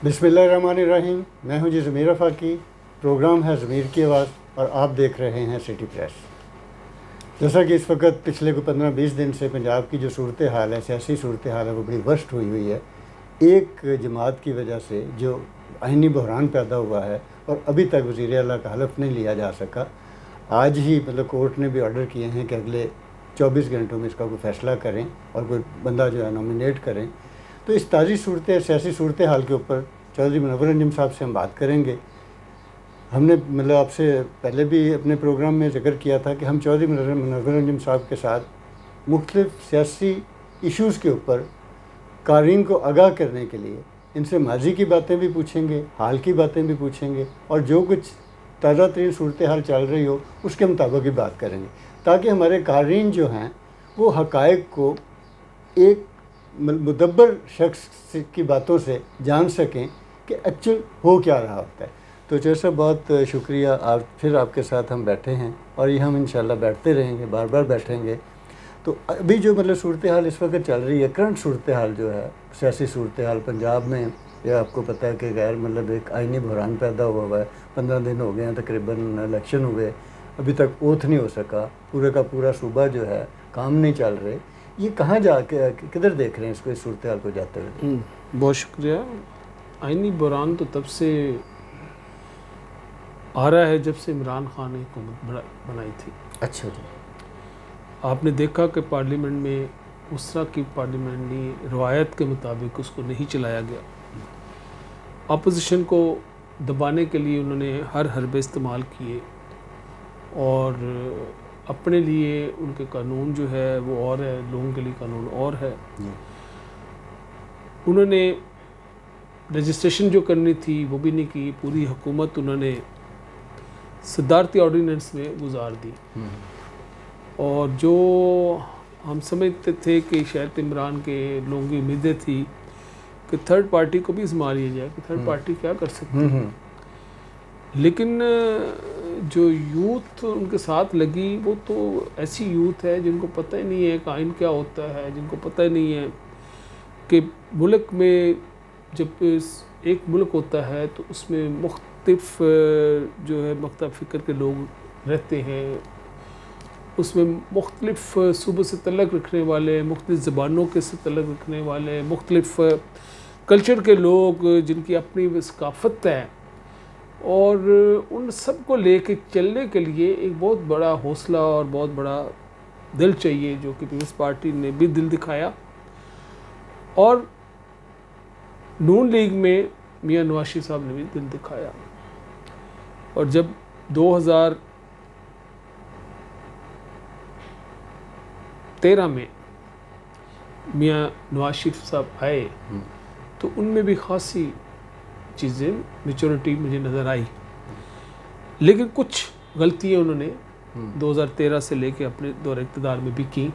بسم اللہ الرحمن الرحیم. میں ہوں جی ضمیر آفاقی. پروگرام ہے ضمیر کی آواز اور آپ دیکھ رہے ہیں سٹی پریس. جیسا کہ اس وقت پچھلے کو 15-20 دن سے پنجاب کی جو صورتحال ہے، سیاسی صورتحال ہے، وہ بڑی ورسٹ ہوئی ہے. ایک جماعت کی وجہ سے جو آئینی بحران پیدا ہوا ہے اور ابھی تک وزیر اعلیٰ کا حلف نہیں لیا جا سکا. آج ہی کورٹ نے بھی آرڈر کیے ہیں کہ اگلے 24 گھنٹوں میں اس کا کوئی فیصلہ کریں اور کوئی بندہ جو ہے نامینیٹ کریں. تو اس تازی سیاسی صورتحال کے اوپر چودھری منور انجم صاحب سے ہم بات کریں گے. ہم نے آپ سے پہلے بھی اپنے پروگرام میں ذکر کیا تھا کہ ہم چودھری منور انجم صاحب کے ساتھ مختلف سیاسی ایشوز کے اوپر قارئین کو آگاہ کرنے کے لیے ان سے ماضی کی باتیں بھی پوچھیں گے، حال کی باتیں بھی پوچھیں گے اور جو کچھ تازہ ترین صورتحال چل رہی ہو اس کے مطابق ہی بات کریں گے، تاکہ ہمارے قارئین جو ہیں وہ حقائق کو ایک مدبر شخص کی باتوں سے جان سکیں کہ ایکچوئل ہو کیا رہا ہوتا ہے. تو چیر صاحب بہت شکریہ. پھر آپ کے ساتھ ہم بیٹھے ہیں اور یہ ہم انشاءاللہ بیٹھتے رہیں گے، بار بار بیٹھیں گے. تو ابھی جو صورتحال اس وقت چل رہی ہے، کرنٹ صورتحال جو ہے، سیاسی صورتحال پنجاب میں، یہ آپ کو پتہ ہے کہ ایک آئینی بحران پیدا ہوا ہے. 15 دن ہو گئے ہیں تقریباً الیکشن ہوئے، ابھی تک اوتھ نہیں ہو سکا. پورے کا پورا صوبہ جو ہے کام نہیں چل رہے. یہ کہاں جا کے کدھر دیکھ رہے ہیں اس صورتحال کو جاتے ہوئے؟ بہت شکریہ. آئینی بحران تو تب سے آ رہا ہے جب سے عمران خان نے حکومت بنائی تھی. اچھا جی. آپ نے دیکھا کہ پارلیمنٹ میں اس طرح کی پارلیمنٹری روایت کے مطابق اس کو نہیں چلایا گیا. اپوزیشن کو دبانے کے لیے انہوں نے ہر حربے استعمال کیے اور اپنے لیے ان کے قانون جو ہے وہ اور ہے، لوگوں کے لیے قانون اور ہے. انہوں نے رجسٹریشن جو کرنی تھی وہ بھی نہیں کی. پوری حکومت انہوں نے صدارتی آرڈیننس میں گزار دی. اور جو ہم سمجھتے تھے کہ شاید عمران کے لوگوں کی امیدیں تھی کہ تھرڈ پارٹی کو بھی ازما لیا جائے کہ تھرڈ پارٹی کیا کر سکتی ہے، لیکن جو یوتھ ان کے ساتھ لگی وہ تو ایسی یوتھ ہے جن کو پتہ ہی نہیں ہے کہ آئین کیا ہوتا ہے، جن کو پتہ ہی نہیں ہے کہ ملک میں جب ایک ملک ہوتا ہے تو اس میں مختلف جو ہے مختلف فکر کے لوگ رہتے ہیں. اس میں مختلف صوبوں سے تعلق رکھنے والے، مختلف زبانوں کے سے تعلق رکھنے والے، مختلف کلچر کے لوگ جن کی اپنی ثقافت ہے، اور ان سب کو لے کے چلنے کے لیے ایک بہت بڑا حوصلہ اور بہت بڑا دل چاہیے، جو کہ پیپلز پارٹی نے بھی دل دکھایا. اور نون لیگ میں میاں نواز شریف صاحب نے بھی دل دکھایا. اور جب 2013 میں میاں نواز شریف صاحب آئے تو ان میں بھی خاصی چیزیں میچورٹی مجھے نظر آئی، لیکن کچھ غلطیاں انہوں نے 2013 سے لے کے اپنے دور اقتدار میں بھی کی.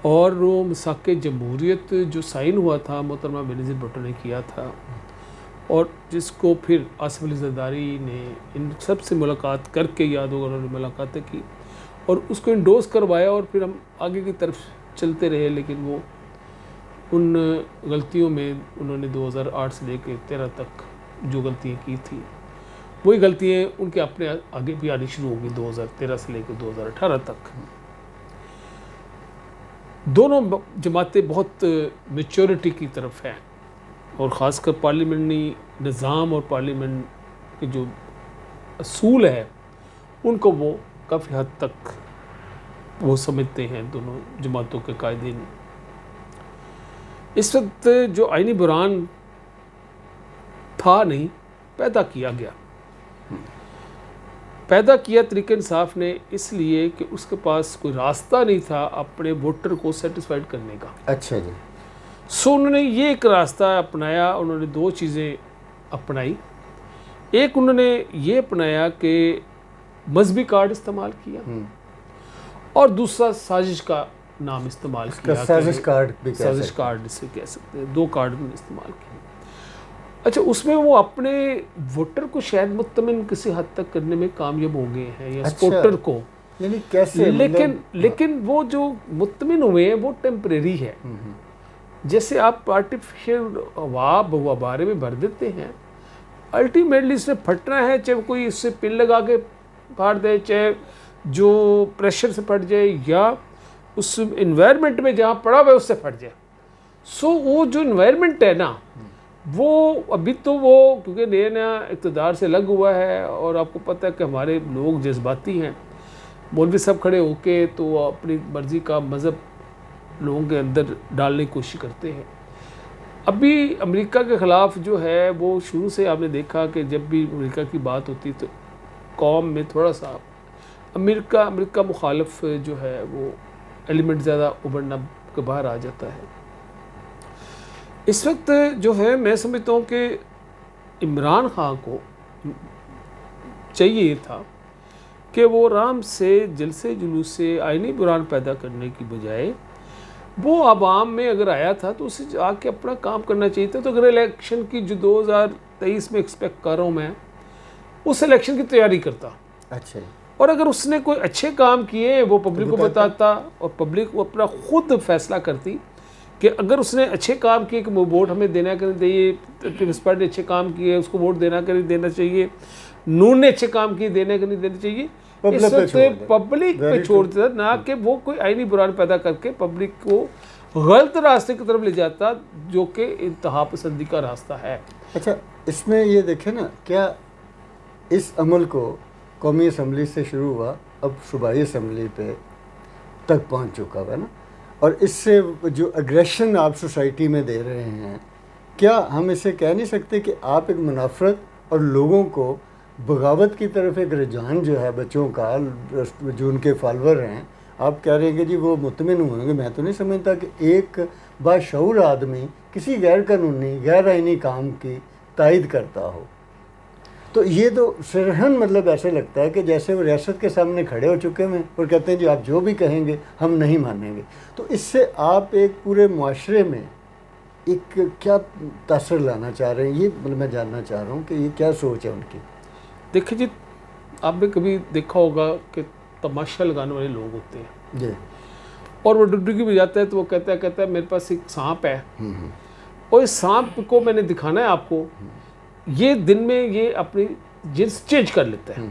اور وہ میثاق جمہوریت جو سائن ہوا تھا محترمہ بینظیر بھٹو نے کیا تھا، اور جس کو پھر آصف علی زرداری نے ان سب سے ملاقات کر کے، یاد ہوگا انہوں نے ملاقاتیں کی اور اس کو انڈوز کروایا، اور پھر ہم آگے کی طرف چلتے رہے. لیکن وہ ان غلطیوں میں انہوں نے 2008 سے لے کے 13 تک جو غلطیاں کی تھی، وہی غلطیاں ان کے اپنے آگے بھی آنی شروع ہوں گی 2013 سے لے کے 2018 تک. دونوں جماعتیں بہت میچورٹی کی طرف ہیں، اور خاص کر پارلیمنٹری نظام اور پارلیمنٹ کے جو اصول ہے ان کو وہ کافی حد تک وہ سمجھتے ہیں دونوں جماعتوں کے قائدین. اس وقت جو آئینی بحران تھا نہیں، پیدا کیا گیا. پیدا کیا طریقہ انصاف نے اس لیے کہ اس کے پاس کوئی راستہ نہیں تھا اپنے ووٹر کو سیٹسفائیڈ کرنے کا. اچھا جی. سو انہوں نے یہ ایک راستہ اپنایا. انہوں نے دو چیزیں اپنائی. ایک انہوں نے یہ اپنایا کہ مذہبی کارڈ استعمال کیا، اور دوسرا سازش کا نام استعمال کیا. سازش کارڈ بھی سازش کارڈ سے کہہ سکتے ہیں. دو کارڈ انہوں نے استعمال کیا. اچھا، اس میں وہ اپنے ووٹر کو شاید مطمئن کسی حد تک کرنے میں کامیاب ہو گئے ہیں، یا سپورٹر کو، یعنی کیسے، لیکن وہ جو مطمئن ہوئے ہیں وہ ٹیمپریری ہے. جیسے آپ آرٹیفیشل وبارے میں بھر دیتے ہیں، الٹیمیٹلی اس نے پھٹنا ہے، چاہے کوئی اس سے پن لگا کے پھاڑ دے، چاہے جو پریشر سے پھٹ جائے یا اس انوائرمنٹ میں جہاں پڑا ہوا ہے اس سے پھٹ جائے. سو وہ جو انوائرمنٹ ہے نا وہ ابھی تو وہ کیونکہ نیا اقتدار سے الگ ہوا ہے، اور آپ کو پتہ ہے کہ ہمارے لوگ جذباتی ہیں، مولوی صاحب کھڑے ہو کے تو وہ اپنی مرضی کا مذہب لوگوں کے اندر ڈالنے کی کوشش کرتے ہیں. ابھی امریکہ کے خلاف جو ہے وہ شروع سے آپ نے دیکھا کہ جب بھی امریکہ کی بات ہوتی تو قوم میں تھوڑا سا امریکہ مخالف جو ہے وہ ایلیمنٹ زیادہ ابھرنا کے باہر آ جاتا ہے. اس وقت جو ہے میں سمجھتا ہوں کہ عمران خان کو چاہیے تھا کہ وہ آرام سے جلسے جلوس سے آئینی بحران پیدا کرنے کی بجائے وہ عوام میں اگر آیا تھا تو اسے آ کے اپنا کام کرنا چاہیے تھا. تو اگر الیکشن کی جو 2023 میں ایکسپیکٹ کر رہا ہوں میں اس الیکشن کی تیاری کرتا. اچھا. اور اگر اس نے کوئی اچھے کام کیے وہ پبلک کو بتاتا اور پبلک کو اپنا خود فیصلہ کرتی کہ اگر اس نے اچھے کام کیے کہ وہ ووٹ ہمیں دینا کریں چاہیے، پیپلز پارٹی نے اچھے کام کیے اس کو ووٹ دینا چاہیے، نون نے اچھے کام کیے دینے کا نہیں دینا چاہیے. اس وقت پبلک پہ چھوڑ دیتا، نہ کہ وہ کوئی آئینی بحران پیدا کر کے پبلک کو غلط راستے کی طرف لے جاتا جو کہ انتہا پسندی کا راستہ ہے. اچھا اس میں یہ دیکھیں نا، کیا اس عمل کو قومی اسمبلی سے شروع ہوا اب صوبائی اسمبلی پہ تک پہنچ چکا ہوا ہے نا، اور اس سے جو اگریشن آپ سوسائٹی میں دے رہے ہیں، کیا ہم اسے کہہ نہیں سکتے کہ آپ ایک منافرت اور لوگوں کو بغاوت کی طرف ایک رجحان جو ہے بچوں کا جو ان کے فالوور ہیں، آپ کہہ رہے ہیں کہ جی وہ مطمئن ہوں گے؟ میں تو نہیں سمجھتا کہ ایک باشعور آدمی کسی غیر قانونی غیر آئینی کام کی تائید کرتا ہو. تو یہ تو سرہن مطلب ایسے لگتا ہے کہ جیسے وہ ریاست کے سامنے کھڑے ہو چکے ہیں اور کہتے ہیں جی آپ جو بھی کہیں گے ہم نہیں مانیں گے. تو اس سے آپ ایک پورے معاشرے میں ایک کیا تاثر لانا چاہ رہے ہیں؟ یہ مطلب میں جاننا چاہ رہا ہوں کہ یہ کیا سوچ ہے ان کی. دیکھیں جی، آپ نے کبھی دیکھا ہوگا کہ تماشا لگانے والے لوگ ہوتے ہیں جی، اور وہ ڈگڈگی بھی جاتا ہے تو وہ کہتا ہے میرے پاس ایک سانپ ہے اور اس سانپ کو میں نے دکھانا ہے آپ کو، یہ دن میں یہ اپنی جنس چینج کر لیتا ہے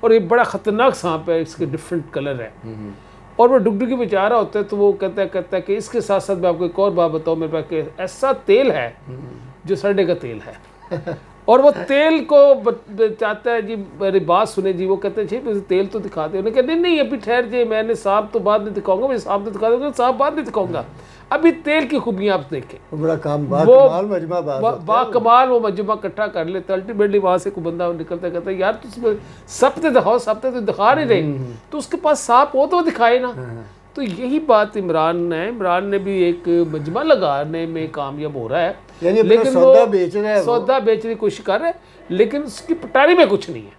اور یہ بڑا خطرناک سانپ ہے، اس کے ڈفرینٹ کلر ہے. اور وہ ڈگڈگی میں جا رہا ہوتا ہے تو وہ کہتا ہے کہ اس کے ساتھ ساتھ میں آپ کو ایک اور بات بتاؤں، میرے پاس کہ ایسا تیل ہے جو سرڈے کا تیل ہے. اور وہ تیل کو چاہتا ہے جی میری بات سنیں جی، وہ کہتے ہیں جی مجھے تیل تو دکھا دیں. انہوں نے کہا نہیں ابھی ٹھہر جائے، میں نے سانپ تو بعد میں دکھاؤں گا، مجھے سانپ تو دکھا دوں گا، سانپ بعد میں دکھاؤں گا، ابھی تیل کی خوبیاں آپ دیکھیں. بڑا کام باکمال وہ مجمع اکٹھا کر لیتا. الٹیمیٹلی وہاں سے کوئی بندہ نکلتا کہتا ہے یار تم سپنے دکھاؤ، سپنے تو دکھا نہیں رہے، تو اس کے پاس سانپ ہو تو دکھائے نا. تو یہی بات عمران نے بھی ایک مجمع لگانے میں کامیاب ہو رہا ہے، یعنی لیکن سودا بیچ رہا ہے، سودا بیچنے کی کوشش کر رہا ہے، لیکن اس کی پٹاری میں کچھ نہیں ہے.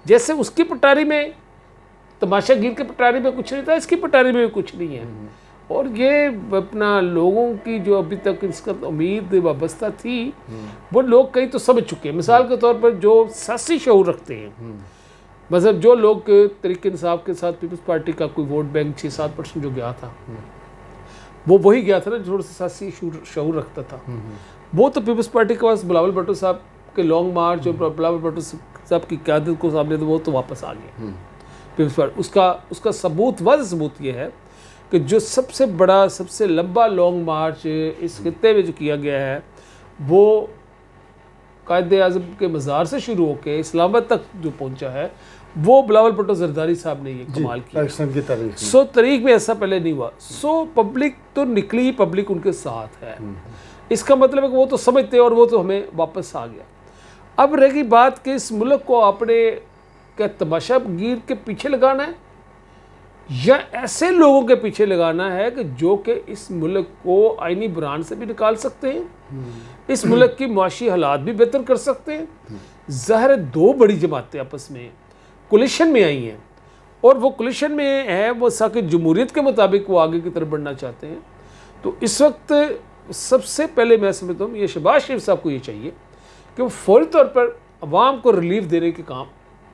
جیسے اس کی پٹاری میں تماشا گیر کے پٹاری میں کچھ نہیں تھا، اس کی پٹاری میں بھی کچھ نہیں ہے. اور یہ اپنا لوگوں کی جو ابھی تک اس کا امید وابستہ تھی وہ لوگ کئی تو سمجھ چکے ہیں. مثال کے طور پر جو سیاسی شعور رکھتے ہیں، مطلب جو لوگ تحریک انصاف کے ساتھ پیپلز پارٹی کا کوئی ووٹ بینک 6-7% جو گیا تھا وہ وہی گیا تھا نا جو سیاسی شعور رکھتا تھا. وہ تو پیپلز پارٹی کے پاس بلاول بھٹو صاحب کے لانگ مارچ اور بلاول بھٹو صاحب کی قیادت کو سامنے وہ تو واپس آ گئے پیپلز پارٹی. اس کا واضح ثبوت یہ ہے کہ جو سب سے بڑا سب سے لمبا لانگ مارچ اس خطے میں جو کیا گیا ہے وہ قائد اعظم کے مزار سے شروع ہو کے اسلام آباد تک جو پہنچا ہے وہ بلاول بھٹو زرداری صاحب نے یہ کمال کیا. پاکستان کی تاریخ سو تاریخ میں ایسا پہلے نہیں ہوا. سو پبلک تو نکلی، پبلک ان کے ساتھ ہے. اس کا مطلب ہے کہ وہ تو سمجھتے اور وہ تو ہمیں واپس آ گیا. اب رہ گئی بات کہ اس ملک کو اپنے کیا تماشا گیر کے پیچھے لگانا ہے یا ایسے لوگوں کے پیچھے لگانا ہے کہ جو کہ اس ملک کو آئینی بحران سے بھی نکال سکتے ہیں، اس ملک کی معاشی حالات بھی بہتر کر سکتے ہیں. ظاہر دو بڑی جماعتیں آپس میں کولیشن میں آئی ہیں اور وہ کولیشن میں ہے وہ ساکت جمہوریت کے مطابق وہ آگے کی طرف بڑھنا چاہتے ہیں. تو اس وقت سب سے پہلے میں سمجھتا ہوں یہ شہباز شریف صاحب کو یہ چاہیے کہ وہ فوری طور پر عوام کو ریلیف دینے کے کام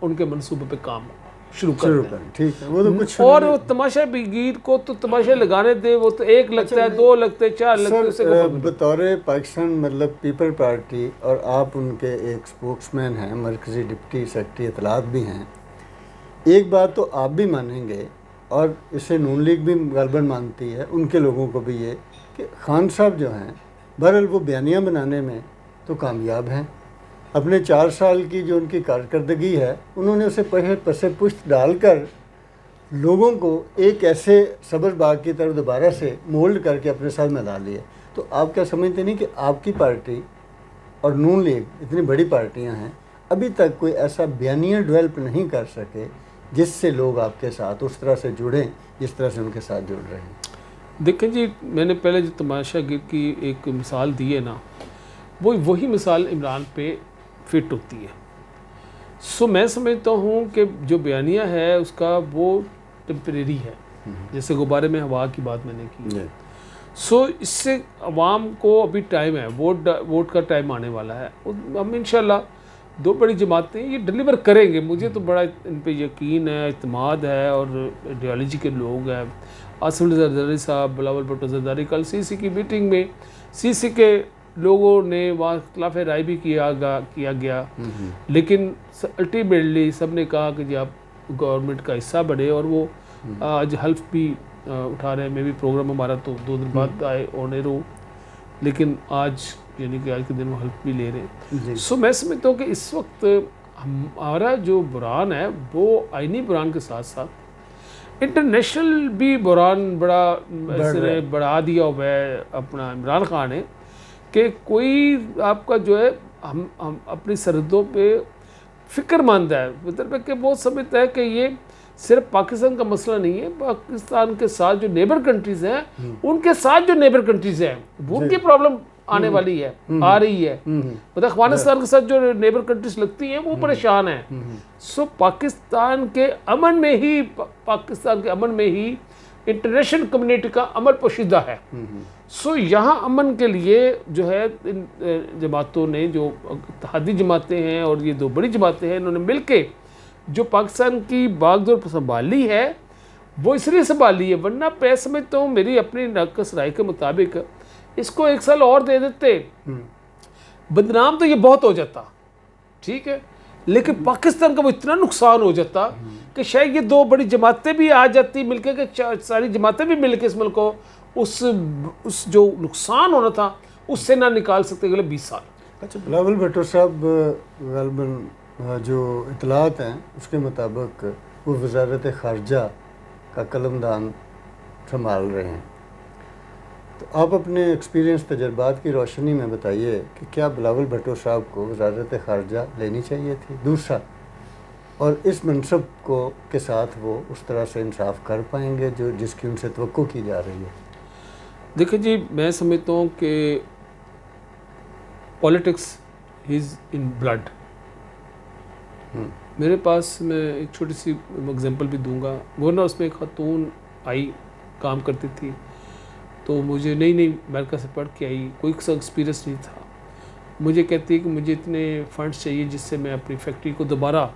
ان کے منصوبے پہ کام شروع کر دیں. ٹھیک ہے, وہ تو کچھ اور وہ تماشا بھی گیر کو تو تماشے لگانے دے, وہ تو ایک لگتا ہے, دو لگتے ہیں, چار لگتے ہیں, اسے کوئی فرق نہیں. بطور پاکستان مطلب پیپل پارٹی, اور آپ ان کے ایک سپوکس مین ہیں, مرکزی ڈپٹی سیکرٹری اطلاعات بھی ہیں, ایک بات تو آپ بھی مانیں گے اور اسے نون لیگ بھی غالباً مانتی ہے, ان کے لوگوں کو بھی, یہ کہ خان صاحب جو ہیں بہرحال وہ بیانیاں بنانے میں تو کامیاب ہیں. اپنے 4 سال کی جو ان کی کارکردگی ہے, انہوں نے اسے پس پشت ڈال کر لوگوں کو ایک ایسے سبز باغ کی طرف دوبارہ سے مولڈ کر کے اپنے ساتھ ملا لیے. تو آپ کیا سمجھتے نہیں کہ آپ کی پارٹی اور نون لیگ اتنی بڑی پارٹیاں ہیں, ابھی تک کوئی ایسا بیانیہ ڈیولپ نہیں کر سکے جس سے لوگ آپ کے ساتھ اس طرح سے جڑیں جس طرح سے ان کے ساتھ جڑ رہے ہیں؟ دیکھیں جی, میں نے پہلے جو تماشا گیر کی ایک مثال دی ہے نا, وہی مثال عمران پہ فٹ ہوتی ہے. سو میں سمجھتا ہوں کہ جو بیانیہ ہے اس کا وہ ٹیمپریری ہے, جیسے غبارے میں ہوا کی بات میں نے کی. سو اس سے عوام کو ابھی ٹائم ہے, ووٹ کا ٹائم آنے والا ہے. ہم انشاءاللہ 2 بڑی جماعتیں یہ ڈلیور کریں گے, مجھے تو بڑا ان پہ یقین ہے, اعتماد ہے, اور آئیڈیالوجی کے لوگ ہیں. آصف زرداری صاحب, بلاول بھٹو زرداری, کل سی سی کی میٹنگ میں سی سی کے لوگوں نے وہاں اختلاف رائے بھی کیا گیا, لیکن الٹیمیٹلی سب نے کہا کہ جی آپ گورنمنٹ کا حصہ بڑھے, اور وہ آج حلف بھی اٹھا رہے ہیں. میں بھی پروگرام ہمارا تو 2 دن بعد آئے آنے رو, لیکن آج یعنی کہ آج کے دن وہ حلف بھی لے رہے ہیں. سو میں سمجھتا ہوں کہ اس وقت ہمارا جو بحران ہے وہ آئینی بحران کے ساتھ ساتھ انٹرنیشنل بھی بحران بڑھا دیا ہوا ہے اپنا عمران خان نے, کہ کوئی آپ کا جو ہے ہم اپنی سرحدوں پہ فکر مند ہے, مطلب کہ وہ سمجھتا ہے کہ یہ صرف پاکستان کا مسئلہ نہیں ہے, پاکستان کے ساتھ جو نیبر کنٹریز ہیں ان کے ساتھ جو نیبر کنٹریز ہیں وہ ان کی پرابلم آنے والی ہے, آ رہی ہے. مطلب افغانستان کے ساتھ جو نیبر کنٹریز لگتی ہیں وہ پریشان ہیں. سو پاکستان کے امن میں ہی انٹرنیشنل کمیونٹی کا عمل پوشیدہ ہے. سو یہاں امن کے لیے جو ہے ان جماعتوں نے, جو اتحادی جماعتیں ہیں اور یہ 2 بڑی جماعتیں ہیں, انہوں نے مل کے جو پاکستان کی باغ دور سنبھالی ہے وہ اس لیے سنبھالی ہے, ورنہ میں سمجھتا ہوں میری اپنی ناقص رائے کے مطابق اس کو 1 سال اور دے دیتے, بدنام تو یہ بہت ہو جاتا, ٹھیک ہے, لیکن پاکستان کا وہ اتنا نقصان ہو جاتا کہ شاید یہ 2 بڑی جماعتیں بھی آ جاتی مل کے, کہ ساری جماعتیں بھی مل کے اس ملک کو اس جو نقصان ہونا تھا اس سے نہ نکال سکتے اگلے 20 سال. اچھا, بلاول بھٹو صاحب غالباً جو اطلاعات ہیں اس کے مطابق وہ وزارت خارجہ کا قلمدان سنبھال رہے ہیں. تو آپ اپنے ایکسپیرینس تجربات کی روشنی میں بتائیے کہ کیا بلاول بھٹو صاحب کو وزارت خارجہ لینی چاہیے تھی؟ دوسرا, اور اس منصب کے ساتھ وہ اس طرح سے انصاف کر پائیں گے جس کی ان سے توقع کی جا رہی ہے؟ دیکھیں جی, میں سمجھتا ہوں کہ پولیٹکس از ان بلڈ. میرے پاس, میں ایک چھوٹی سی ایگزامپل بھی دوں گا, وہ نا اس میں ایک خاتون آئی کام کرتی تھی, تو مجھے نئی امریکہ سے پڑھ کے آئی, کوئی ایکسپیرینس نہیں تھا. مجھے کہتی ہے کہ مجھے اتنے فنڈس چاہیے جس سے میں اپنی فیکٹری کو دوبارہ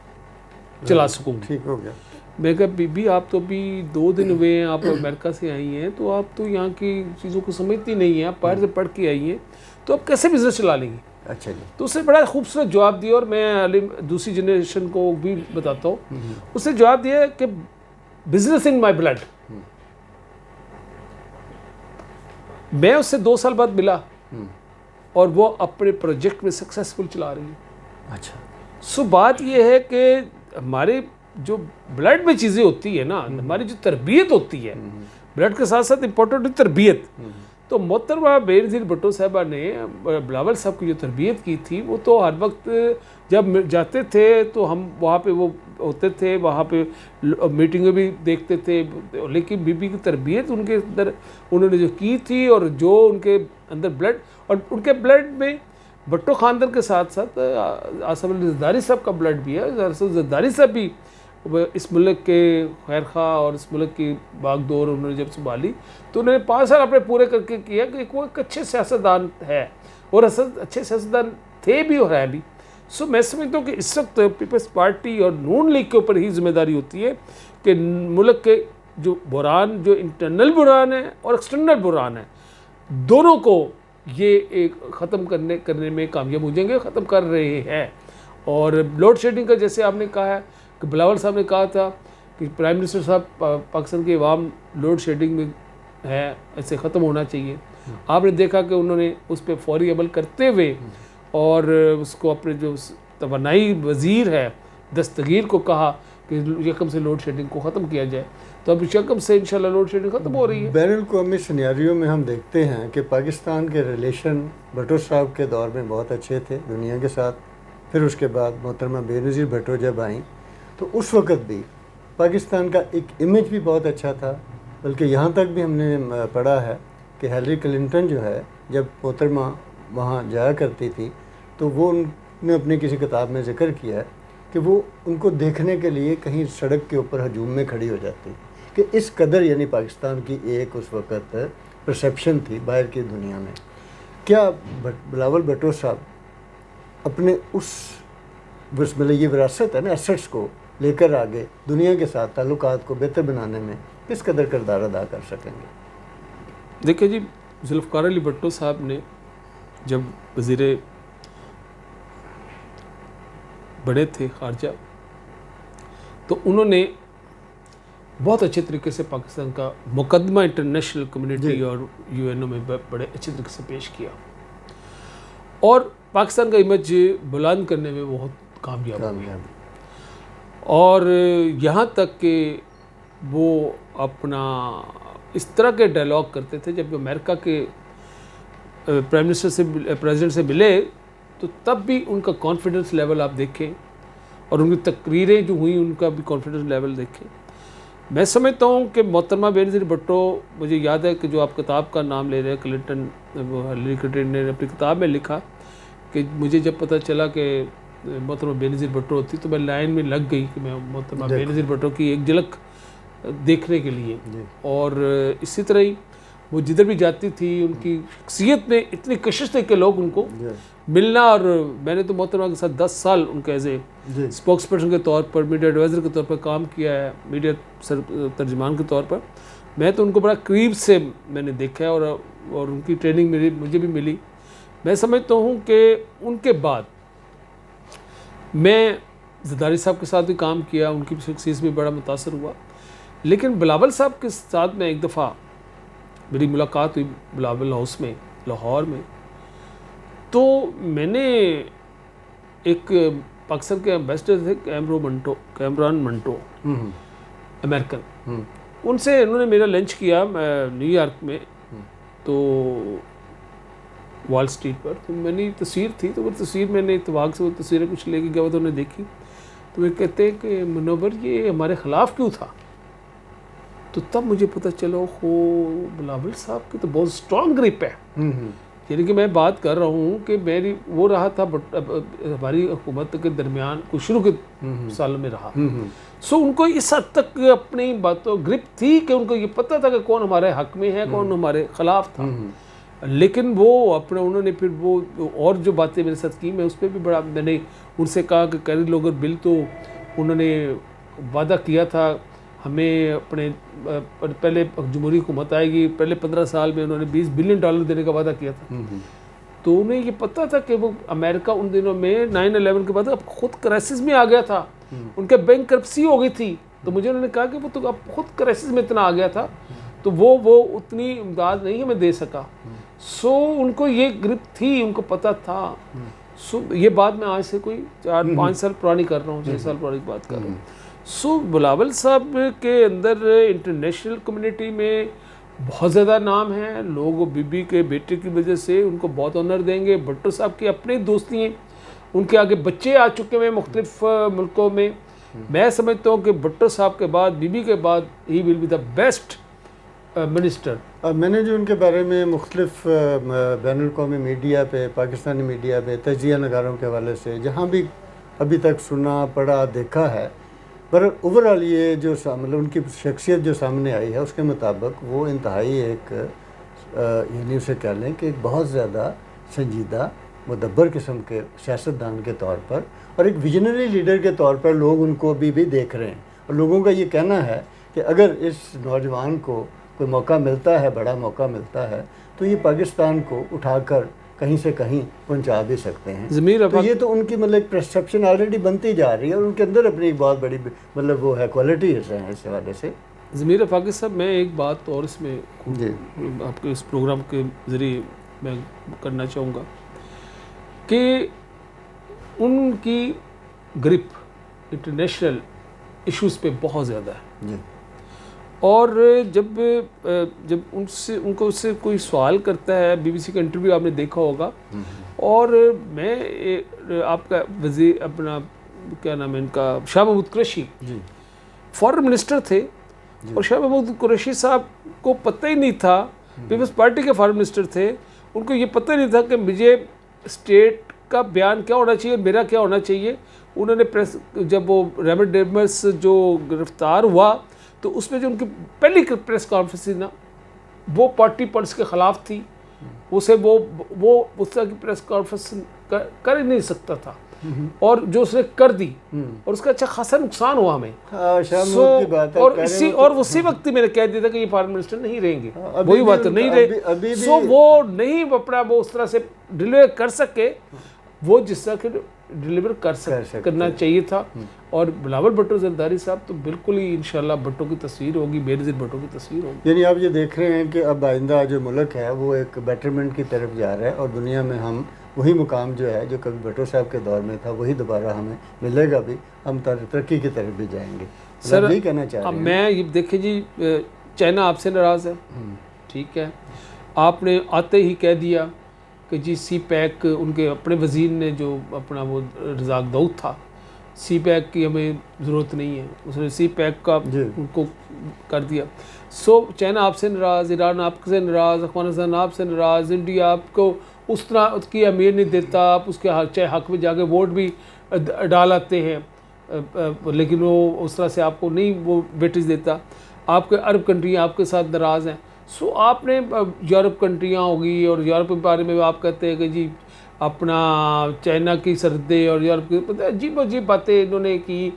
چلا سکوں. ٹھیک ہو گیا. میں کہا بی بی آپ تو ابھی 2 دن ہوئے ہیں, آپ امریکہ سے آئی ہیں, تو آپ تو یہاں کی چیزوں کو سمجھتی نہیں ہیں, آپ باہر سے پڑھ کے آئی ہیں, تو آپ کیسے بزنس چلا لیں گی؟ اچھا جی. تو اس نے بڑا خوبصورت جواب دیا, اور میں دوسری جنریشن کو بھی بتاتا ہوں. اس نے جواب دیا کہ بزنس ان مائی بلڈ. میں اس سے 2 سال بعد ملا اور وہ اپنے پروجیکٹ میں سکسیسفل چلا رہی ہے. اچھا. سو بات یہ ہے کہ ہمارے جو بلڈ میں چیزیں ہوتی ہیں نا, ہماری جو تربیت ہوتی ہے, بلڈ کے ساتھ ساتھ امپورٹنٹ تربیت. تو محترمہ بے نظیر بھٹو صاحبہ نے بلاول صاحب کی جو تربیت کی تھی, وہ تو ہر وقت جب جاتے تھے تو ہم وہاں پہ وہ ہوتے تھے, وہاں پہ میٹنگیں بھی دیکھتے تھے, لیکن بی بی کی تربیت ان کے اندر انہوں نے جو کی تھی, اور جو ان کے اندر بلڈ, اور ان کے بلڈ میں بھٹو خاندان کے ساتھ ساتھ آصف علی زرداری صاحب کا بلڈ بھی ہے. آصف زرداری صاحب بھی اس ملک کے خیر خواہ اور اس ملک کی باغ دور انہوں نے جب سنبھالی تو انہوں نے 5 سال اپنے پورے کر کے کیا کہ وہ ایک اچھے سیاستدان ہے, اور اچھے سیاستدان تھے بھی اور ہیں بھی. سو میں سمجھتا ہوں کہ اس وقت پیپلز پارٹی اور نون لیگ کے اوپر ہی ذمہ داری ہوتی ہے کہ ملک کے جو بحران، جو انٹرنل بحران ہے اور ایکسٹرنل بحران ہے، دونوں کو یہ ایک ختم کرنے میں کامیاب ہو جائیں گے، ختم کر رہے ہیں. اور لوڈ شیڈنگ کا جیسے آپ نے کہا ہے کہ بلاول صاحب نے کہا تھا کہ پرائم منسٹر صاحب پاکستان کے عوام لوڈ شیڈنگ میں ہے، ایسے ختم ہونا چاہیے. آپ نے دیکھا کہ انہوں نے اس پہ فوری عمل کرتے ہوئے اور اس کو اپنے جو توانائی وزیر ہے دستگیر کو کہا کہ یکم سے لوڈ شیڈنگ کو ختم کیا جائے. تو اب یکم سے انشاءاللہ لوڈ شیڈنگ ختم ہو رہی ہے. بین الاقوامی سیناریو میں ہم دیکھتے ہیں کہ پاکستان کے ریلیشن بھٹو صاحب کے دور میں بہت اچھے تھے دنیا کے ساتھ. پھر اس کے بعد محترمہ بے نظیر بھٹو جب آئیں تو اس وقت بھی پاکستان کا ایک امیج بھی بہت اچھا تھا. بلکہ یہاں تک بھی ہم نے پڑھا ہے کہ ہیلری کلنٹن جو ہے جب محترمہ وہاں جایا کرتی تھی تو وہ ان نے اپنی کسی کتاب میں ذکر کیا ہے کہ وہ ان کو دیکھنے کے لیے کہیں سڑک کے اوپر ہجوم میں کھڑی ہو جاتی، کہ اس قدر یعنی پاکستان کی ایک اس وقت پرسیپشن تھی باہر کی دنیا میں. کیا بلاول بھٹو صاحب اپنے اس مطلب یہ وراثت ہے نا ایسٹس کو لے کر آگے دنیا کے ساتھ تعلقات کو بہتر بنانے میں کس قدر کردار ادا کر سکیں گے؟ دیکھیں جی، ذوالفقار علی بھٹو صاحب نے جب وزیر بڑے تھے خارجہ تو انہوں نے بہت اچھے طریقے سے پاکستان کا مقدمہ انٹرنیشنل کمیونٹی اور یو این او میں بڑے اچھے طریقے سے پیش کیا اور پاکستان کا امیج بلند کرنے میں بہت کامیاب ہوئے. اور یہاں تک کہ وہ اپنا اس طرح کے ڈائلاگ کرتے تھے جب امریکہ کے پرائم منسٹر سے پریزیڈنٹ سے ملے تو تب بھی ان کا کانفیڈنس لیول آپ دیکھیں اور ان کی تقریریں جو ہوئیں ان کا بھی کانفیڈنس لیول دیکھیں. میں سمجھتا ہوں کہ محترمہ بے نظیر بھٹو، مجھے یاد ہے کہ جو آپ کتاب کا نام لے رہے ہیں کلنٹن، ہیلری کلنٹن نے اپنی کتاب میں لکھا کہ مجھے جب پتہ چلا کہ محترمہ بے نظیر بھٹو ہوتی تو میں لائن میں لگ گئی کہ میں محترمہ بے نظیر بھٹو کی ایک جھلک دیکھنے کے لیے. اور اسی طرح ہی وہ جدھر بھی جاتی تھی ان کی شخصیت میں اتنی کشش تھی کہ لوگ ان کو ملنا، اور میں نے تو محترمہ کے ساتھ 10 سال ان کے ایز اے اسپوکس پرسن کے طور پر، میڈیا ایڈوائزر کے طور پر کام کیا ہے، میڈیا ترجمان کے طور پر. میں تو ان کو بڑا قریب سے میں نے دیکھا ہے اور ان کی ٹریننگ مجھے بھی ملی. میں سمجھتا ہوں کہ ان کے بعد میں زرداری صاحب کے ساتھ بھی کام کیا، ان کی شخصیت سے بھی بڑا متاثر ہوا. لیکن بلاول صاحب کے ساتھ میں ایک دفعہ میری ملاقات ہوئی بلاول ہاؤس میں لاہور میں، تو میں نے ایک پاکستان کے ایمبیسڈر تھے کیمران منٹو امریکن، ان سے انہوں نے میرا لنچ کیا نیو یارک میں تو وال اسٹریٹ پر. تو میں نے تصویر تھی تو وہ تصویر میں نے اتفاق سے وہ تصویریں کچھ لے کے گیا تو انہوں نے دیکھی تو وہ کہتے ہیں کہ منور یہ ہمارے خلاف کیوں تھا؟ تو تب مجھے پتہ چلا بلاول صاحب کی تو بہت اسٹرانگ گرپ ہے. یعنی کہ میں بات کر رہا ہوں کہ میری وہ رہا تھا ہماری حکومت کے درمیان کچھ شروع کے سالوں میں رہا. سو ان کو اس حد تک اپنی باتوں گرپ تھی کہ ان کو یہ پتہ تھا کہ کون ہمارے حق میں ہے کون ہمارے خلاف تھا. لیکن وہ انہوں نے پھر وہ اور جو باتیں میرے ساتھ کی میں اس پہ بھی بڑا میں نے ان سے کہا کہ کیری لوگر بل تو انہوں نے وعدہ کیا تھا ہمیں اپنے پہلے جمہوری حکومت آئے گی پہلے 15 سال میں انہوں نے $20 بلین دینے کا وعدہ کیا تھا. تو انہیں یہ پتہ تھا کہ وہ امریکہ ان دنوں میں 9/11 کے بعد اب خود کرائسس میں آ گیا تھا، ان کے بینک کرپسی ہو گئی تھی. تو مجھے انہوں نے کہا کہ وہ تو اب خود کرائسس میں اتنا آ گیا تھا تو وہ اتنی امداد نہیں ہمیں دے سکا. سو ان کو یہ گرپ تھی، ان کو پتہ تھا. سو یہ بات میں آج سے کوئی 4-5 سال پرانی کر رہا ہوں، 6 سال پرانی بات کر رہا ہوں. سو بلاول صاحب کے اندر انٹرنیشنل کمیونٹی میں بہت زیادہ نام ہے. لوگ بی بی کے بیٹے کی وجہ سے ان کو بہت آنر دیں گے. بھٹو صاحب کی اپنی دوستی ہیں، ان کے آگے بچے آ چکے ہیں مختلف ملکوں میں. میں سمجھتا ہوں کہ بھٹو صاحب کے بعد بی بی کے بعد he will be the best minister. میں نے جو ان کے بارے میں مختلف بین الاقوامی میڈیا پہ، پاکستانی میڈیا پہ تجزیہ نگاروں کے حوالے سے جہاں بھی ابھی تک سنا پڑھا دیکھا ہے، پر اوورآل یہ جو مطلب ان کی شخصیت جو سامنے آئی ہے اس کے مطابق وہ انتہائی ایک یعنی اسے کہہ لیں کہ ایک بہت زیادہ سنجیدہ مدبر قسم کے سیاستدان کے طور پر اور ایک ویژنری لیڈر کے طور پر لوگ ان کو ابھی بھی دیکھ رہے ہیں، اور لوگوں کا یہ کہنا ہے کہ اگر اس نوجوان کو کوئی موقع ملتا ہے، بڑا موقع ملتا ہے، تو یہ پاکستان کو اٹھا کر کہیں سے کہیں پہنچا بھی سکتے ہیں۔ تو یہ تو ان کی مطلب ایک پرسیپشن آلریڈی بنتی جا رہی ہے، اور ان کے اندر اپنی ایک بہت بڑی مطلب وہ ہے کوالٹیز ہیں اس حوالے سے۔ ضمیر افاقی صاحب، میں ایک بات اور اس میں آپ کے اس پروگرام کے ذریعے میں کرنا چاہوں گا کہ ان کی گرپ انٹرنیشنل ایشوز پہ بہت زیادہ ہے، اور جب ان کو اس سے کوئی سوال کرتا ہے، بی بی سی کا انٹرویو آپ نے دیکھا ہوگا، اور میں آپ کا وزیر اپنا کیا نام ہے ان کا، شاہ محمود قریشی فارن منسٹر تھے، اور شاہ محمود قریشی صاحب کو پتہ ہی نہیں تھا، پیپلز پارٹی کے فارن منسٹر تھے، ان کو یہ پتہ نہیں تھا کہ مجھے اسٹیٹ کا بیان کیا ہونا چاہیے اور میرا کیا ہونا چاہیے۔ انہوں نے پریس، جب وہ ریمنڈ ڈیمرس جو گرفتار ہوا تو اس میں جو ان کی پہلی پریس کانفرنس تھی نا، وہ پارٹی پالیٹکس کے خلاف تھی، اسے وہ اس طرح کی پریس کانفرنس کر ہی نہیں سکتا تھا، اور جو اس نے کر دی اور اس کا اچھا خاصا نقصان ہوا ہمیں، اور اسی وقت ہی میں نے کہہ دیا تھا کہ یہ فارن منسٹر نہیں رہیں گے، وہی بات نہیں رہے، سو وہ نہیں اپنا وہ اس طرح سے ڈیلیور کر سکے وہ جس طرح کے ڈیلیور کرنا چاہیے تھا۔ اور بلاول بھٹو زرداری صاحب تو بالکل ہی انشاءاللہ بھٹو کی تصویر ہوگی، بے نظیر بھٹو کی تصویر ہوگی۔ یعنی آپ یہ دیکھ رہے ہیں کہ اب آئندہ جو ملک ہے وہ ایک بیٹرمنٹ کی طرف جا رہا ہے، اور دنیا میں ہم وہی مقام جو ہے جو کبھی بھٹو صاحب کے دور میں تھا وہی دوبارہ ہمیں ملے گا بھی، ہم ترقی کی طرف بھی جائیں گے۔ سر یہ کہنا چاہ رہے ہیں میں یہ دیکھیں جی، چائنا آپ سے ناراض ہے، ٹھیک ہے، آپ نے آتے ہی کہہ دیا کہ جی سی پیک، ان کے اپنے وزیر نے جو اپنا وہ رزاق داؤد تھا، سی پیک کی ہمیں ضرورت نہیں ہے، اس نے سی پیک کا ان کو کر دیا۔ سو چائنا آپ سے ناراض، ایران آپ سے ناراض، افغانستان آپ سے ناراض، انڈیا آپ کو اس طرح اس کی اہمیت نہیں دیتا، آپ اس کے چاہے حق میں جا کے ووٹ بھی ڈال آتے ہیں، لیکن وہ اس طرح سے آپ کو نہیں وہ ویٹیج دیتا۔ آپ کے عرب کنٹریاں آپ کے ساتھ ناراض ہیں، سو آپ نے یورپ کنٹریاں ہوگی، اور یورپ کے بارے میں آپ کہتے ہیں کہ جی اپنا چائنا کی سرحدیں اور یورپ کی، عجیب عجیب باتیں انہوں نے کی،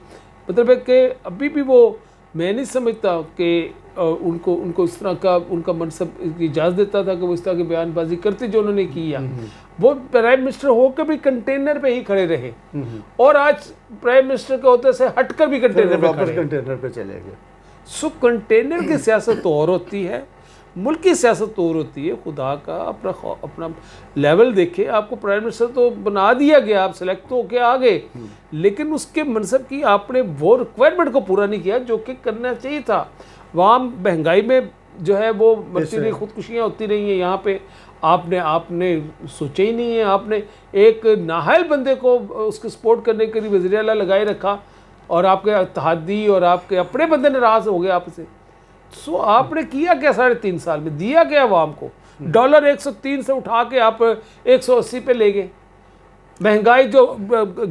مطلب ہے کہ ابھی بھی وہ میں نہیں سمجھتا کہ ان کو اس طرح کا ان کا منصب اجازت دیتا تھا کہ وہ اس طرح کی بیان بازی کرتے جو انہوں نے کیا۔ وہ پرائم منسٹر ہو کے بھی کنٹینر پہ ہی کھڑے رہے، اور آج پرائم منسٹر کے ہوتے سے ہٹ کر بھی کنٹینر پہ چلے گئے۔ سو کنٹینر کی سیاست تو اور ہوتی ہے، ملکی سیاست تو اور ہوتی ہے۔ خدا کا اپنا لیول دیکھے، آپ کو پرائم منسٹر تو بنا دیا گیا، آپ سلیکٹ تو ہو کے آ گئے، لیکن اس کے منصب کی آپ نے وہ ریکوائرمنٹ کو پورا نہیں کیا جو کہ کرنا چاہیے تھا۔ وہاں مہنگائی میں جو ہے وہ مرتی رہی، خودکشیاں ہوتی رہی ہیں، یہاں پہ آپ نے سوچا ہی نہیں ہے، آپ نے ایک نااہل بندے کو اس کے سپورٹ کرنے کے لیے وزیر اعلیٰ لگائے رکھا، اور آپ کے اتحادی اور آپ کے اپنے بندے ناراض ہو گئے آپ سے۔ سو آپ نے کیا کیا 3.5 سال میں؟ دیا کیا عوام کو؟ ڈالر 103 سے اٹھا کے آپ 180 پہ لے گئے، مہنگائی جو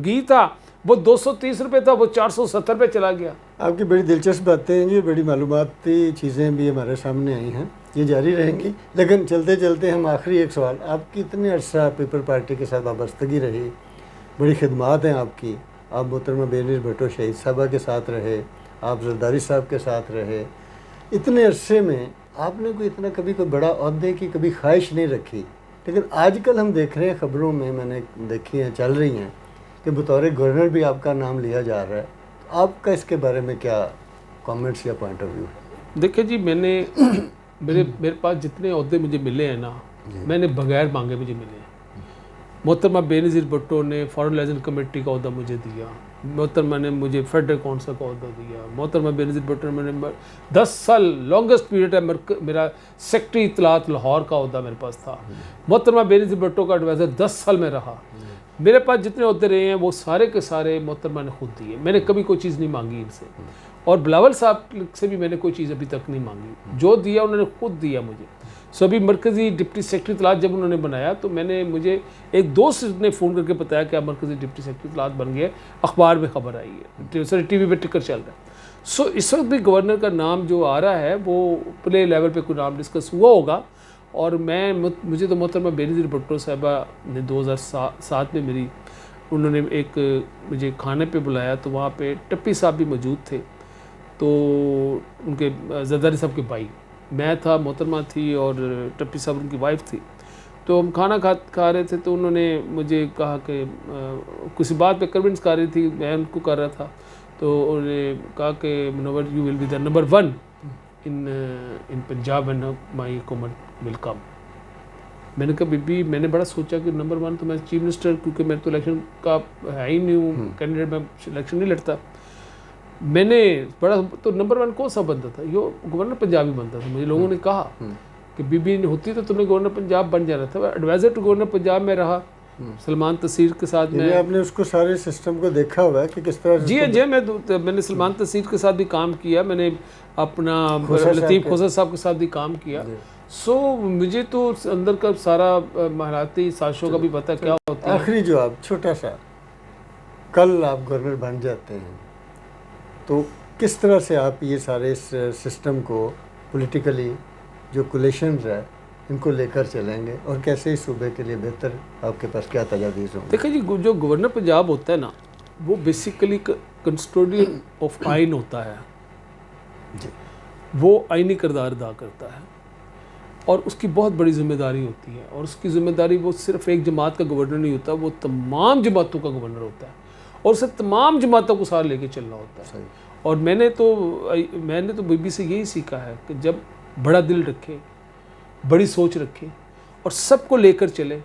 گھی تھا وہ 230 روپے تھا، وہ 470 پہ چلا گیا۔ آپ کی بڑی دلچسپ باتیں ہیں، یہ بڑی معلوماتی چیزیں بھی ہمارے سامنے آئی ہیں، یہ جاری رہیں گی، لیکن چلتے چلتے ہم آخری ایک سوال، آپ کی اتنے عرصہ پیپل پارٹی کے ساتھ وابستگی رہی، بڑی خدمات ہیں آپ کی، آپ محترمہ بے نظیر بھٹو شہید صاحبہ کے ساتھ رہے، آپ زرداری صاحب کے ساتھ رہے، اتنے عرصے میں آپ نے کبھی کوئی بڑا عہدے کی کبھی خواہش نہیں رکھی، لیکن آج کل ہم دیکھ رہے ہیں خبروں میں نے دیکھی ہیں، چل رہی ہیں کہ بطور گورنر بھی آپ کا نام لیا جا رہا ہے، تو آپ کا اس کے بارے میں کیا کامنٹس یا پوائنٹ آف ویو ہے؟ دیکھیں جی، میرے پاس جتنے عہدے مجھے ملے ہیں نا، میں نے بغیر مانگے مجھے ملے ہیں۔ محترمہ بے نظیر بھٹو نے فارن لائزن کمیٹی کا عہدہ مجھے دیا، محترمہ نے مجھے فیڈرل کونسل کا عہدہ دیا، محترمہ بے نظیر بھٹو نے 10 سال لانگسٹ پیریڈ ہے میرا سیکٹری اطلاعات لاہور کا عہدہ میرے پاس تھا، محترمہ بے نظیر بھٹو کا ایڈوائزر 10 سال میں رہا۔ میرے پاس جتنے عہدے رہے ہیں وہ سارے کے سارے محترمہ نے خود دیے، میں نے کبھی کوئی چیز نہیں مانگی ان سے، اور بلاول صاحب سے بھی میں نے کوئی چیز ابھی تک نہیں مانگی، جو دیا انہوں نے خود دیا مجھے۔ سو ابھی مرکزی ڈپٹی سیکرٹری اطلاعات جب انہوں نے بنایا تو مجھے ایک دوست نے فون کر کے بتایا کہ آپ مرکزی ڈپٹی سیکرٹری اطلاعات بن گئے، اخبار میں خبر آئی ہے، سر ٹی وی پہ ٹکر چل رہا ہے۔ سو اس وقت بھی گورنر کا نام جو آ رہا ہے وہ پلے لیول پہ کوئی نام ڈسکس ہوا ہوگا، اور مجھے تو محترمہ بینظیر بھٹو صاحبہ نے 2007 میں انہوں نے ایک مجھے کھانے پہ بلایا، تو وہاں پہ ٹپی صاحب بھی موجود تھے، تو ان کے زرداری صاحب کے بھائی، میں تھا، محترمہ تھی اور ٹپی صاحب ان کی وائف تھی. تو ہم کھانا کھا رہے تھے، تو انہوں نے مجھے کہا کہ کسی بات پہ کنونس کر رہی تھی، میں ان کو کر رہا تھا، تو انہوں نے کہا کہ Munawar you will be the number 1 in Punjab and my حکومت ول کم. میں نے کہا بی بی، میں نے بڑا سوچا کہ نمبر 1 تو میں چیف منسٹر، کیونکہ میں تو الیکشن کا ہے ہی نہیں ہوں کینڈیڈیٹ، میں الیکشن نہیں لڑتا. میں نے بڑا تو نمبر 1 کون سا بنتا تھا؟ یہ گورنر پنجاب ہی بنتا تھا. مجھے لوگوں نے کہا کہ بی بی ہوتی تو تمہیں گورنر پنجاب بن جانا تھا. ایڈوائزر ٹو گورنر پنجاب میں رہا سلمان تصیر کے ساتھ. میں آپ نے اس کو سارے سسٹم کو دیکھا ہوا ہے کہ کس طرح؟ جی میں نے سلمان تصیر کے ساتھ بھی کام کیا، میں نے اپنا لطیف کھوسر صاحب کے ساتھ بھی کام کیا. سو مجھے تو اندر کا سارا مہاراتی سازشوں کا بھی پتہ کیا ہوتا ہے. آخری جواب چھوٹا سا، کل آپ گورنر بن جاتے ہیں تو کس طرح سے آپ یہ سارے سسٹم کو پولیٹیکلی جو کولیشنز ہے ان کو لے کر چلیں گے، اور کیسے اس صوبے کے لیے بہتر آپ کے پاس کیا تجاویز ہوں گے؟ دیکھیں جی، جو گورنر پنجاب ہوتا ہے نا، وہ بیسیکلی کنسٹوڈین آف آئین ہوتا ہے. جی، وہ آئینی کردار ادا کرتا ہے اور اس کی بہت بڑی ذمہ داری ہوتی ہے. اور اس کی ذمہ داری، وہ صرف ایک جماعت کا گورنر نہیں ہوتا، وہ تمام جماعتوں کا گورنر ہوتا ہے، اور اسے تمام جماعتوں کو ساتھ لے کے چلنا ہوتا ہے. صحیح. اور میں نے تو بی بی سے یہی سیکھا ہے کہ جب بڑا دل رکھے، بڑی سوچ رکھے اور سب کو لے کر چلے.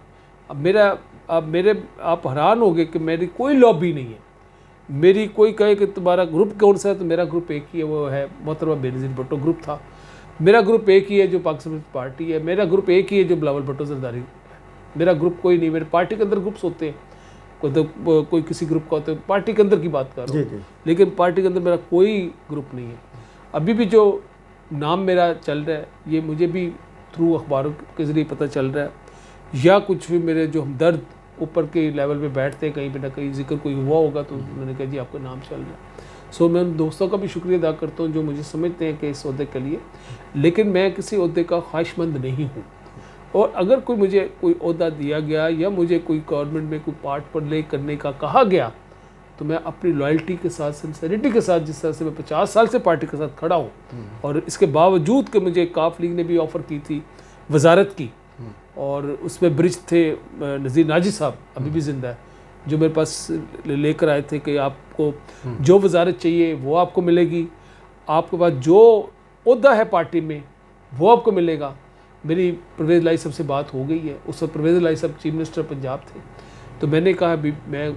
آپ حیران ہو گئے کہ میری کوئی لابی نہیں ہے. میری کوئی کہے کہ تمہارا گروپ کون سا ہے، تو میرا گروپ ایک ہی ہے، وہ ہے محترمہ بینظیر بھٹو گروپ تھا. میرا گروپ ایک ہی ہے جو پاکستان پارٹی ہے. میرا گروپ ایک ہی ہے جو بلاول بھٹو زرداری ہے. میرا گروپ کوئی نہیں. میرے پارٹی کے اندر گروپس ہوتے ہیں، کوئی کسی گروپ کا ہوتا ہے، پارٹی کے اندر کی بات کر رہا ہوں، لیکن پارٹی کے اندر میرا کوئی گروپ نہیں ہے. ابھی بھی جو نام میرا چل رہا ہے، یہ مجھے بھی تھرو اخباروں کے ذریعے پتہ چل رہا ہے، یا کچھ بھی میرے جو ہمدرد اوپر کے لیول پہ بیٹھتے ہیں، کہیں پہ نہ کہیں ذکر کوئی ہوا ہوگا تو میں نے کہا جی آپ کا نام چل رہا ہے. سو میں ان دوستوں کا بھی شکریہ ادا کرتا ہوں جو مجھے سمجھتے ہیں کہ اس عہدے کے لیے، لیکن میں کسی عہدے کا خواہش مند نہیں ہوں. اور اگر مجھے کوئی عہدہ دیا گیا یا مجھے کوئی گورنمنٹ میں کوئی پارٹ پر لے کرنے کا کہا گیا، تو میں اپنی لائلٹی کے ساتھ، سنسیریٹی کے ساتھ، جس طرح سے میں 50 سال سے پارٹی کے ساتھ کھڑا ہوں، اور اس کے باوجود کہ مجھے کاف لیگ نے بھی آفر کی تھی وزارت کی، اور اس میں برج تھے نذیر ناجی صاحب، ابھی بھی زندہ ہے، جو میرے پاس لے کر آئے تھے کہ آپ کو جو وزارت چاہیے وہ آپ کو ملے گی، آپ کے پاس جو عہدہ ہے پارٹی میں وہ آپ کو ملے گا. میری پرویز الہی صاحب سے بات ہو گئی ہے. اس وقت پرویز الہی صاحب چیف منسٹر پنجاب تھے، تو میں نے کہا میں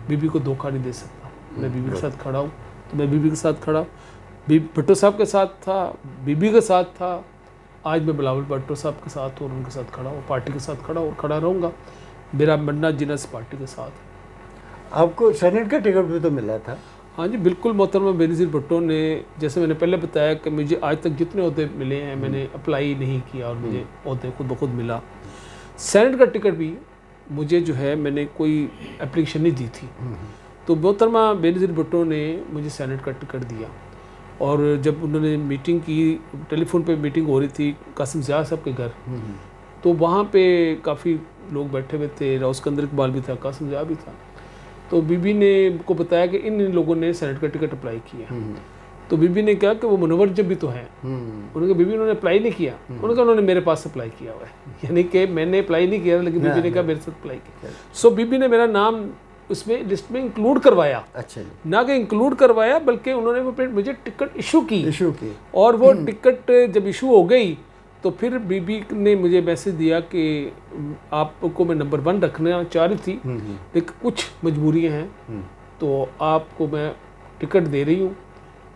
بی بی کو دھوکہ نہیں دے سکتا، میں بی بی کے ساتھ کھڑا ہوں، تو میں بی بی کے ساتھ کھڑا ہوں. بھٹو صاحب کے ساتھ تھا، بی بی کے ساتھ تھا، آج میں بلاول بھٹو صاحب کے ساتھ ہوں اور ان کے ساتھ کھڑا ہوں، پارٹی کے ساتھ کھڑا ہوں اور کھڑا رہوں گا. میرا مرنا جینا اس پارٹی کے ساتھ ہے. آپ کو سینٹ کا ٹکٹ بھی تو ملا تھا؟ ہاں جی بالکل. محترمہ بینظیر بھٹو نے، جیسے میں نے پہلے بتایا کہ مجھے آج تک جتنے عہدے ملے ہیں میں نے اپلائی نہیں کیا اور مجھے عہدے خود بخود ملا. سینٹ کا ٹکٹ بھی مجھے جو ہے میں نے کوئی اپلیکیشن نہیں دی تھی، تو محترمہ بینظیر بھٹو نے مجھے سینٹ کا ٹکٹ دیا. اور جب انہوں نے میٹنگ کی، ٹیلی فون پہ میٹنگ ہو رہی تھی قاسم ضیاء صاحب کے گھر، تو وہاں پہ کافی لوگ بیٹھے ہوئے تھے، راؤ اسکندر اقبال بھی تھا، قاسم ضیاء بھی تھا. تو بی بی نے کو بتایا کہ ان لوگوں نے سینٹ کا ٹکٹ اپلائی کیا. تو بی بی نے کہا کہ وہ منور جب بھی تو ہیں. انہوں نے کہا بی بی انہوں نے اپلائی نہیں کیا. انہوں نے کہا انہوں نے میرے پاس اپلائی کیا ہوا ہے، یعنی کہ میں نے اپلائی نہیں کیا لیکن بی بی نے کہا میرے ساتھ اپلائی کیا. سو بی بی نے میرا نام اس میں لسٹ میں انکلوڈ کروایا. اچھا، نہ کہ انکلوڈ کروایا بلکہ انہوں نے مجھے ٹکٹ ایشو کی. اور وہ ٹکٹ جب ایشو ہو گئی تو پھر بی بی نے مجھے میسج دیا کہ آپ کو میں نمبر 1 رکھنا چاہ رہی تھی لیکن کچھ مجبوریاں ہیں، تو آپ کو میں ٹکٹ دے رہی ہوں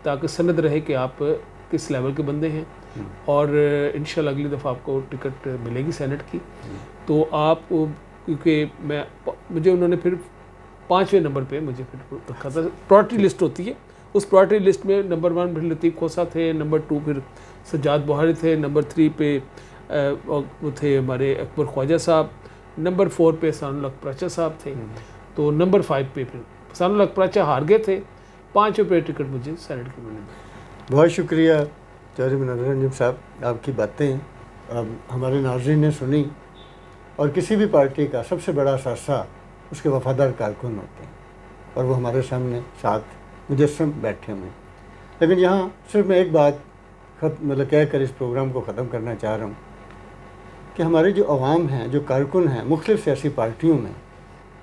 تاکہ سند رہے کہ آپ کس لیول کے بندے ہیں، اور انشاءاللہ اگلی دفعہ آپ کو ٹکٹ ملے گی سینٹ کی. تو آپ کیونکہ مجھے انہوں نے پھر 5ویں نمبر پہ مجھے پھر رکھا تھا. پرائرٹی لسٹ ہوتی ہے، اس پرائرٹی لسٹ میں نمبر 1 پھر لطیف کھوسا تھے، نمبر 2 پھر سجاد بہاری تھے، نمبر 3 پہ وہ تھے ہمارے اکبر خواجہ صاحب، نمبر 4 پہ احسان الحق پراچا صاحب تھے، تو نمبر 5 پہ پھر احسان الحق پراچا ہار گئے تھے. 5ویں پہ ٹکٹ مجھے سینٹ کی ملی. بہت شکریہ چودھری منور رنجن صاحب، آپ کی باتیں اب ہمارے ناظرین نے سنی، اور کسی بھی پارٹی کا سب سے بڑا اثاثہ اس کے وفادار کارکن ہوتے ہیں، اور وہ ہمارے سامنے ساتھ مجسم بیٹھے ہوئے ہیں۔ لیکن یہاں صرف میں ایک بات کہہ کر اس پروگرام کو ختم کرنا چاہ رہا ہوں کہ ہمارے جو عوام ہیں، جو کارکن ہیں مختلف سیاسی پارٹیوں میں،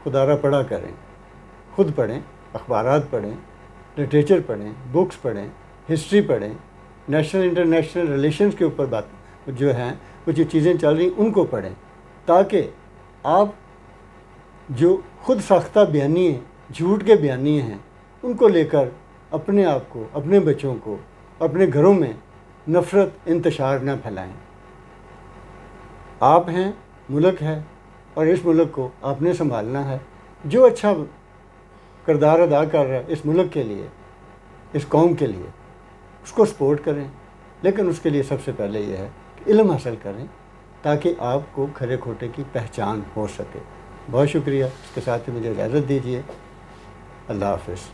خدا را پڑھا کریں، خود پڑھیں، اخبارات پڑھیں، لٹریچر پڑھیں، بکس پڑھیں، ہسٹری پڑھیں، نیشنل انٹرنیشنل ریلیشنز کے اوپر بات جو ہیں، وہ جو چیزیں چل رہی ہیں ان کو پڑھیں، تاکہ آپ جو خود ساختہ بیانیے، جھوٹ کے بیانیے ہیں، ان کو لے کر اپنے آپ کو، اپنے بچوں کو، اپنے گھروں میں نفرت انتشار نہ پھیلائیں۔ آپ ہیں، ملک ہے، اور اس ملک کو آپ نے سنبھالنا ہے۔ جو اچھا کردار ادا کر رہا ہے اس ملک کے لیے، اس قوم کے لیے، اس کو سپورٹ کریں، لیکن اس کے لیے سب سے پہلے یہ ہے کہ علم حاصل کریں تاکہ آپ کو کھرے کھوٹے کی پہچان ہو سکے۔ بہت شکریہ، اس کے ساتھ ہی مجھے اجازت دیجیے۔ اللہ حافظ۔